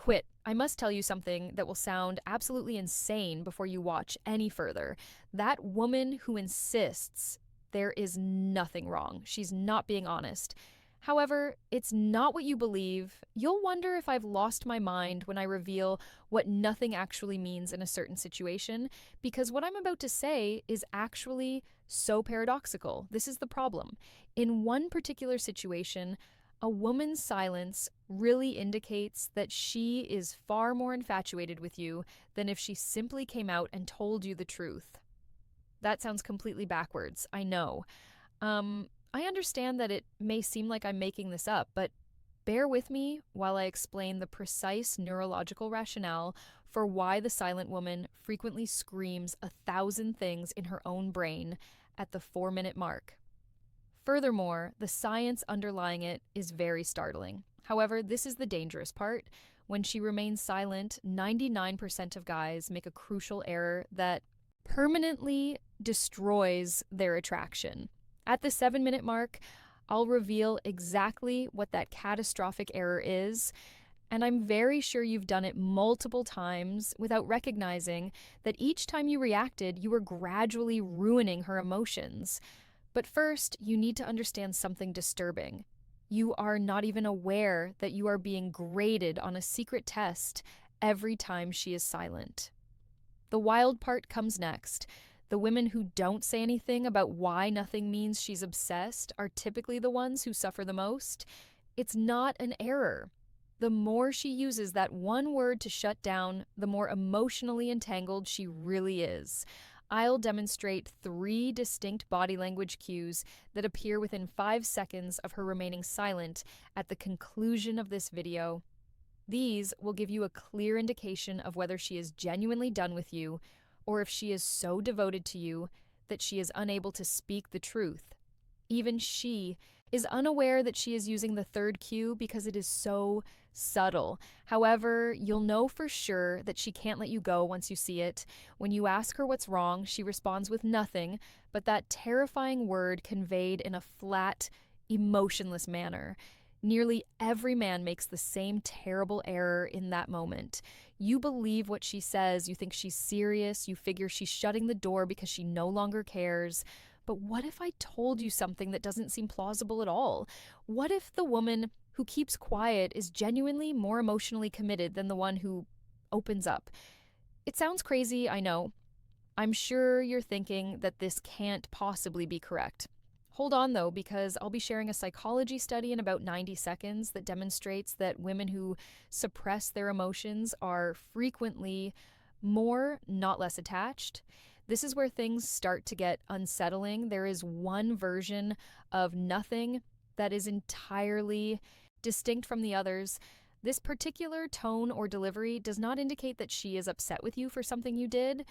Quit. I must tell you something that will sound absolutely insane before you watch any further. That woman who insists there is nothing wrong. She's not being honest. However, it's not what you believe. You'll wonder if I've lost my mind when I reveal what nothing actually means in a certain situation, because what I'm about to say is actually so paradoxical. This is the problem. In one particular situation, a woman's silence really indicates that she is far more infatuated with you than if she simply came out and told you the truth. That sounds completely backwards, I know. I understand that it may seem like I'm making this up, but bear with me while I explain the precise neurological rationale for why the silent woman frequently screams 1,000 things in her own brain at the 4-minute mark. Furthermore, the science underlying it is very startling. However, this is the dangerous part. When she remains silent, 99% of guys make a crucial error that permanently destroys their attraction. At the 7-minute mark, I'll reveal exactly what that catastrophic error is, and I'm very sure you've done it multiple times without recognizing that each time you reacted, you were gradually ruining her emotions. But first, you need to understand something disturbing. You are not even aware that you are being graded on a secret test every time she is silent. The wild part comes next. The women who don't say anything about why nothing means she's obsessed are typically the ones who suffer the most. It's not an error. The more she uses that one word to shut down, the more emotionally entangled she really is. I'll demonstrate 3 distinct body language cues that appear within 5 seconds of her remaining silent at the conclusion of this video. These will give you a clear indication of whether she is genuinely done with you or if she is so devoted to you that she is unable to speak the truth. Even she is unaware that she is using the 3rd cue because it is so subtle. However, you'll know for sure that she can't let you go once you see it. When you ask her what's wrong, she responds with nothing, but that terrifying word conveyed in a flat, emotionless manner. Nearly every man makes the same terrible error in that moment. You believe what she says, you think she's serious, you figure she's shutting the door because she no longer cares. But what if I told you something that doesn't seem plausible at all? What if the woman who keeps quiet is genuinely more emotionally committed than the one who opens up? It sounds crazy, I know. I'm sure you're thinking that this can't possibly be correct. Hold on, though, because I'll be sharing a psychology study in about 90 seconds that demonstrates that women who suppress their emotions are frequently more, not less attached. This is where things start to get unsettling. There is one version of nothing that is entirely distinct from the others. This particular tone or delivery does not indicate that she is upset with you for something you did.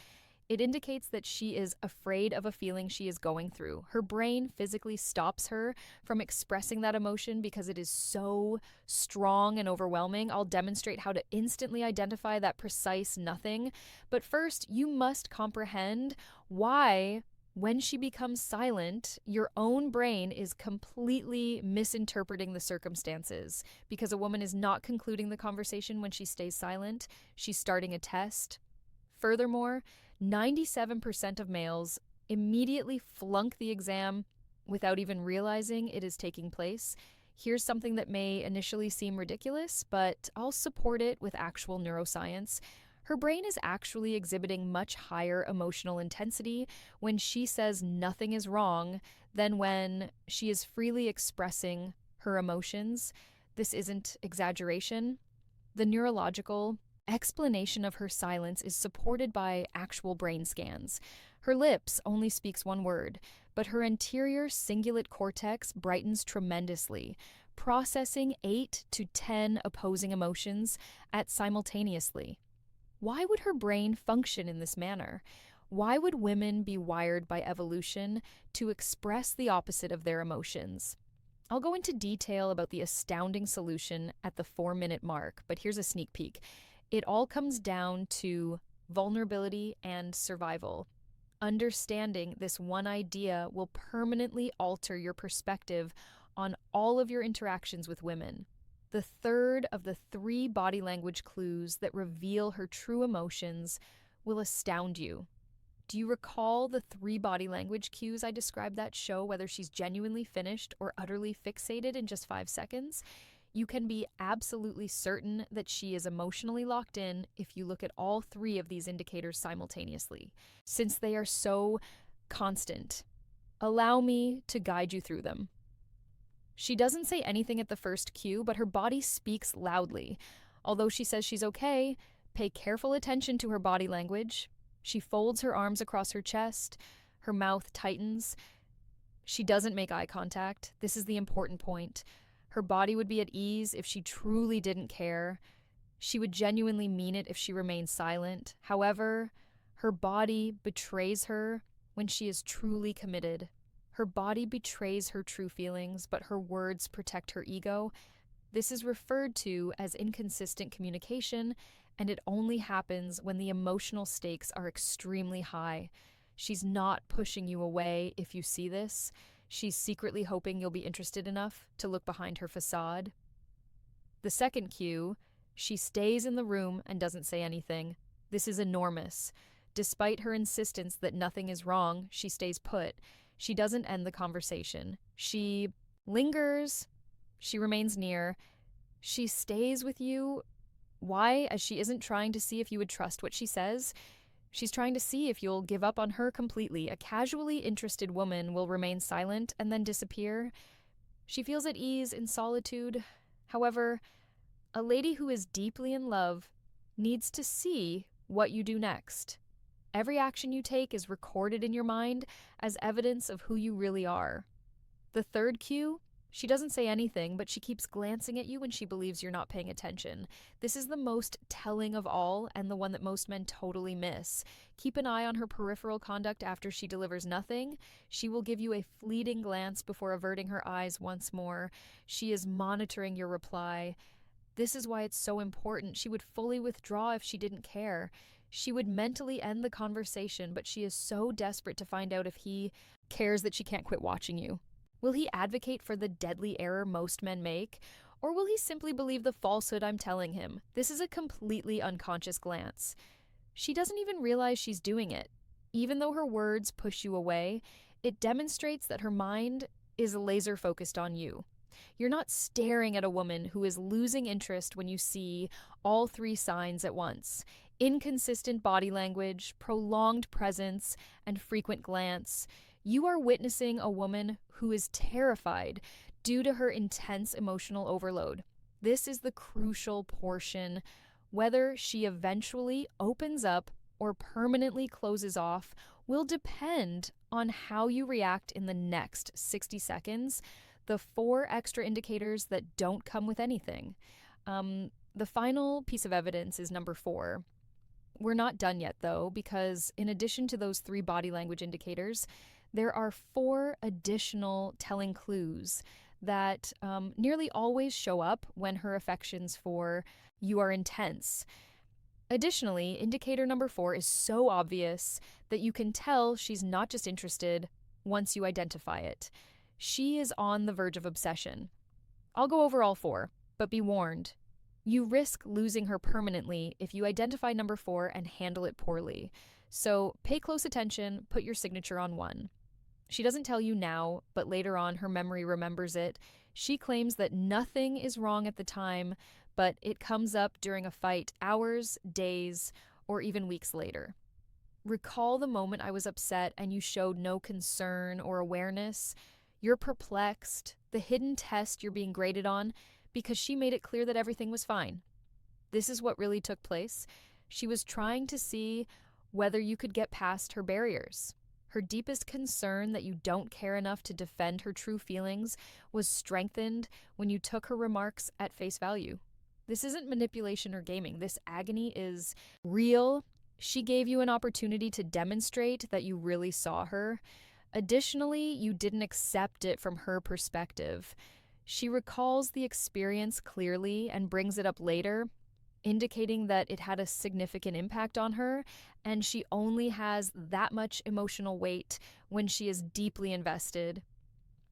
It indicates that she is afraid of a feeling she is going through. Her brain physically stops her from expressing that emotion because it is so strong and overwhelming. I'll demonstrate how to instantly identify that precise nothing. But first, you must comprehend why, when she becomes silent, your own brain is completely misinterpreting the circumstances. Because a woman is not concluding the conversation when she stays silent, she's starting a test. Furthermore, 97% of males immediately flunk the exam without even realizing it is taking place. Here's something that may initially seem ridiculous, but I'll support it with actual neuroscience. Her brain is actually exhibiting much higher emotional intensity when she says nothing is wrong than when she is freely expressing her emotions. This isn't exaggeration. The neurological explanation of her silence is supported by actual brain scans. Her lips only speaks one word, but her anterior cingulate cortex brightens tremendously, processing 8 to 10 opposing emotions at simultaneously. Why would her brain function in this manner? Why would women be wired by evolution to express the opposite of their emotions? I'll go into detail about the astounding solution at the 4-minute mark, but here's a sneak peek. It all comes down to vulnerability and survival. Understanding this one idea will permanently alter your perspective on all of your interactions with women. The third of the three body language clues that reveal her true emotions will astound you. Do you recall the three body language cues I described that show whether she's genuinely finished or utterly fixated in just 5 seconds? You can be absolutely certain that she is emotionally locked in if you look at all three of these indicators simultaneously, since they are so constant. Allow me to guide you through them. She doesn't say anything at the first cue, but her body speaks loudly. Although she says she's okay, pay careful attention to her body language. She folds her arms across her chest, her mouth tightens. She doesn't make eye contact. This is the important point. Her body would be at ease if she truly didn't care. She would genuinely mean it if she remained silent. However, her body betrays her when she is truly committed. Her body betrays her true feelings, but her words protect her ego. This is referred to as inconsistent communication, and it only happens when the emotional stakes are extremely high. She's not pushing you away if you see this. She's secretly hoping you'll be interested enough to look behind her facade. The second cue, she stays in the room and doesn't say anything. This is enormous. Despite her insistence that nothing is wrong, she stays put. She doesn't end the conversation. She lingers. She remains near. She stays with you. Why? As she isn't trying to see if you would trust what she says. She's trying to see if you'll give up on her completely. A casually interested woman will remain silent and then disappear. She feels at ease in solitude. However, a lady who is deeply in love needs to see what you do next. Every action you take is recorded in your mind as evidence of who you really are. The third cue, she doesn't say anything, but she keeps glancing at you when she believes you're not paying attention. This is the most telling of all and the one that most men totally miss. Keep an eye on her peripheral conduct after she delivers nothing. She will give you a fleeting glance before averting her eyes once more. She is monitoring your reply. This is why it's so important. She would fully withdraw if she didn't care. She would mentally end the conversation, but she is so desperate to find out if he cares that she can't quit watching you. Will he advocate for the deadly error most men make? Or will he simply believe the falsehood I'm telling him? This is a completely unconscious glance. She doesn't even realize she's doing it. Even though her words push you away, it demonstrates that her mind is laser focused on you. You're not staring at a woman who is losing interest when you see all three signs at once: inconsistent body language, prolonged presence, and frequent glance. You are witnessing a woman who is terrified due to her intense emotional overload. This is the crucial portion. Whether she eventually opens up or permanently closes off will depend on how you react in the next 60 seconds. The 4 extra indicators that don't come with anything. The final piece of evidence is number 4. We're not done yet, though, because in addition to those 3 body language indicators, there are 4 additional telling clues that nearly always show up when her affections for you are intense. Additionally, indicator number 4 is so obvious that you can tell she's not just interested once you identify it. She is on the verge of obsession. I'll go over all 4, but be warned. You risk losing her permanently if you identify number 4 and handle it poorly. So pay close attention, put your signature on 1. She doesn't tell you now, but later on her memory remembers it. She claims that nothing is wrong at the time, but it comes up during a fight hours, days, or even weeks later. Recall the moment I was upset and you showed no concern or awareness. You're perplexed, the hidden test you're being graded on, because she made it clear that everything was fine. This is what really took place. She was trying to see whether you could get past her barriers. Her deepest concern that you don't care enough to defend her true feelings was strengthened when you took her remarks at face value. This isn't manipulation or gaming. This agony is real. She gave you an opportunity to demonstrate that you really saw her. Additionally, you didn't accept it from her perspective. She recalls the experience clearly and brings it up later, indicating that it had a significant impact on her, and she only has that much emotional weight when she is deeply invested.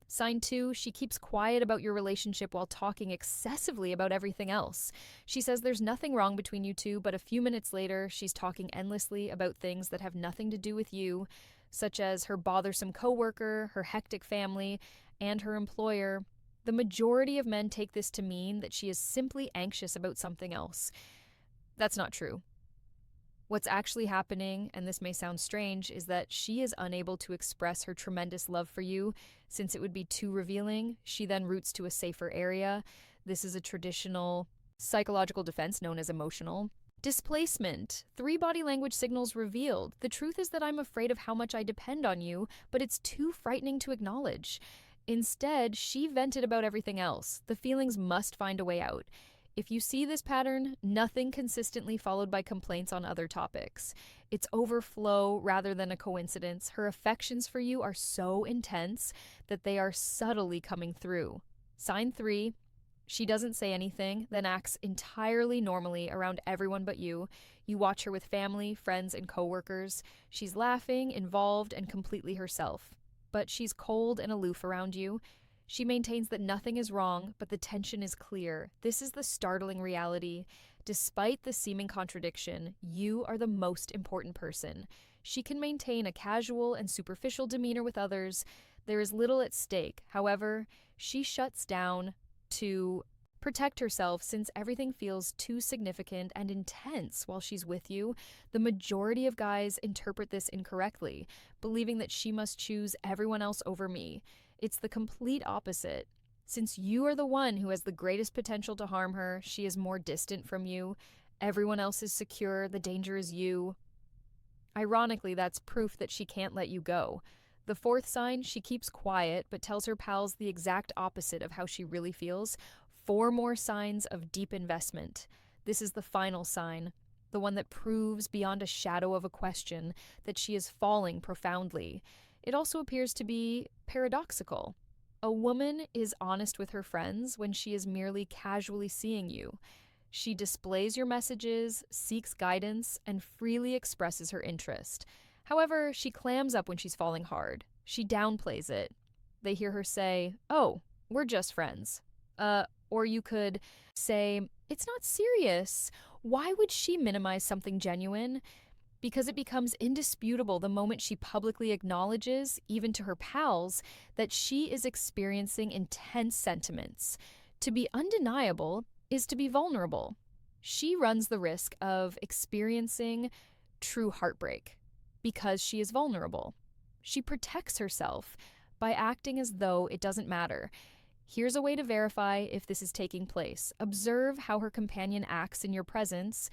Sign 2, she keeps quiet about your relationship while talking excessively about everything else. She says there's nothing wrong between you two, but a few minutes later, she's talking endlessly about things that have nothing to do with you, such as her bothersome coworker, her hectic family, and her employer. The majority of men take this to mean that she is simply anxious about something else. That's not true. What's actually happening, and this may sound strange, is that she is unable to express her tremendous love for you since it would be too revealing. She then roots to a safer area. This is a traditional psychological defense known as emotional displacement. 3 body language signals revealed. The truth is that I'm afraid of how much I depend on you, but it's too frightening to acknowledge. Instead, she vented about everything else. The feelings must find a way out. If you see this pattern, nothing consistently followed by complaints on other topics. It's overflow rather than a coincidence. Her affections for you are so intense that they are subtly coming through. Sign 3, she doesn't say anything, then acts entirely normally around everyone but you. You watch her with family, friends, and coworkers. She's laughing, involved, and completely herself. But she's cold and aloof around you. She maintains that nothing is wrong, but the tension is clear. This is the startling reality. Despite the seeming contradiction, you are the most important person. She can maintain a casual and superficial demeanor with others. There is little at stake. However, she shuts down to protect herself since everything feels too significant and intense while she's with you. The majority of guys interpret this incorrectly, believing that she must choose everyone else over me. It's the complete opposite. Since you are the one who has the greatest potential to harm her, she is more distant from you. Everyone else is secure, the danger is you. Ironically, that's proof that she can't let you go. The 4th sign, she keeps quiet but tells her pals the exact opposite of how she really feels. 4 more signs of deep investment. This is the final sign, the one that proves beyond a shadow of a question that she is falling profoundly. It also appears to be paradoxical. A woman is honest with her friends when she is merely casually seeing you. She displays your messages, seeks guidance, and freely expresses her interest. However, she clams up when she's falling hard. She downplays it. They hear her say, "Oh, we're just friends." Or you could say, "It's not serious. Why would she minimize something genuine?" Because it becomes indisputable the moment she publicly acknowledges, even to her pals, that she is experiencing intense sentiments. To be undeniable is to be vulnerable. She runs the risk of experiencing true heartbreak because she is vulnerable. She protects herself by acting as though it doesn't matter. Here's a way to verify if this is taking place. Observe how her companion acts in your presence.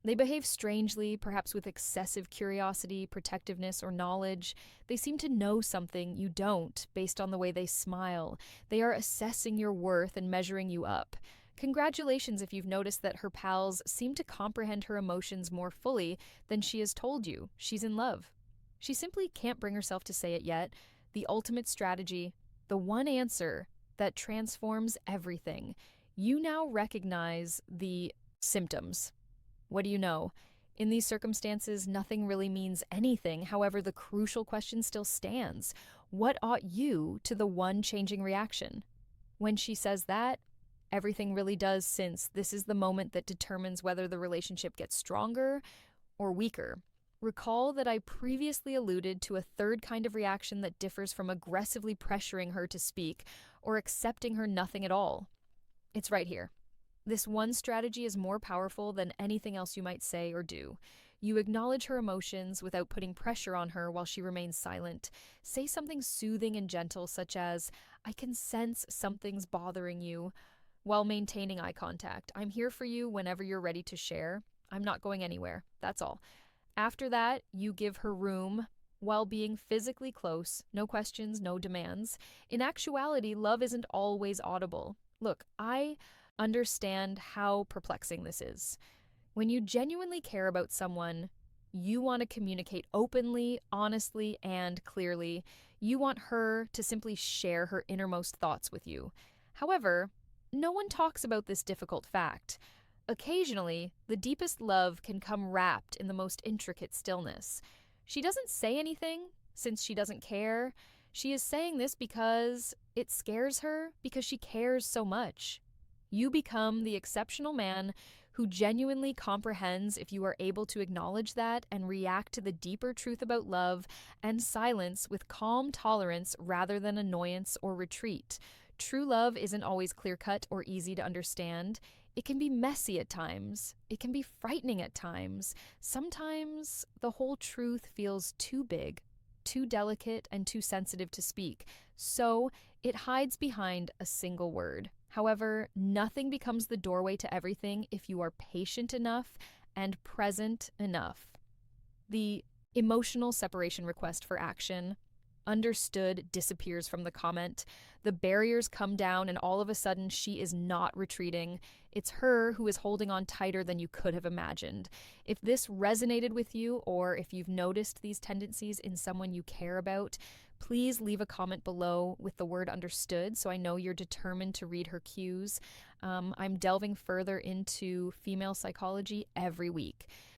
They behave strangely, perhaps with excessive curiosity, protectiveness, or knowledge. They seem to know something you don't based on the way they smile. They are assessing your worth and measuring you up. Congratulations if you've noticed that her pals seem to comprehend her emotions more fully than she has told you. She's in love. She simply can't bring herself to say it yet. The ultimate strategy, the one answer that transforms everything. You now recognize the symptoms. What do you know? In these circumstances, nothing really means anything. However, the crucial question still stands. What ought you to the one changing reaction? When she says that, everything really does, since this is the moment that determines whether the relationship gets stronger or weaker. Recall that I previously alluded to a 3rd kind of reaction that differs from aggressively pressuring her to speak or accepting her nothing at all. It's right here. This one strategy is more powerful than anything else you might say or do. You acknowledge her emotions without putting pressure on her while she remains silent. Say something soothing and gentle, such as, "I can sense something's bothering you," while maintaining eye contact. "I'm here for you whenever you're ready to share. I'm not going anywhere. That's all." After that, you give her room while being physically close. No questions, no demands. In actuality, love isn't always audible. Look, I understand how perplexing this is. When you genuinely care about someone, you want to communicate openly, honestly, and clearly. You want her to simply share her innermost thoughts with you. However, no one talks about this difficult fact. Occasionally, the deepest love can come wrapped in the most intricate stillness. She doesn't say anything, since she doesn't care. She is saying this because it scares her, because she cares so much. You become the exceptional man who genuinely comprehends if you are able to acknowledge that and react to the deeper truth about love and silence with calm tolerance rather than annoyance or retreat. True love isn't always clear cut or easy to understand. It can be messy at times. It can be frightening at times. Sometimes the whole truth feels too big, too delicate, and too sensitive to speak. So it hides behind a single word. However, nothing becomes the doorway to everything if you are patient enough and present enough. The emotional separation request for action, understood, disappears from the comment. The barriers come down, and all of a sudden, she is not retreating. It's her who is holding on tighter than you could have imagined. If this resonated with you, or if you've noticed these tendencies in someone you care about, please leave a comment below with the word understood so I know you're determined to read her cues. I'm delving further into female psychology every week.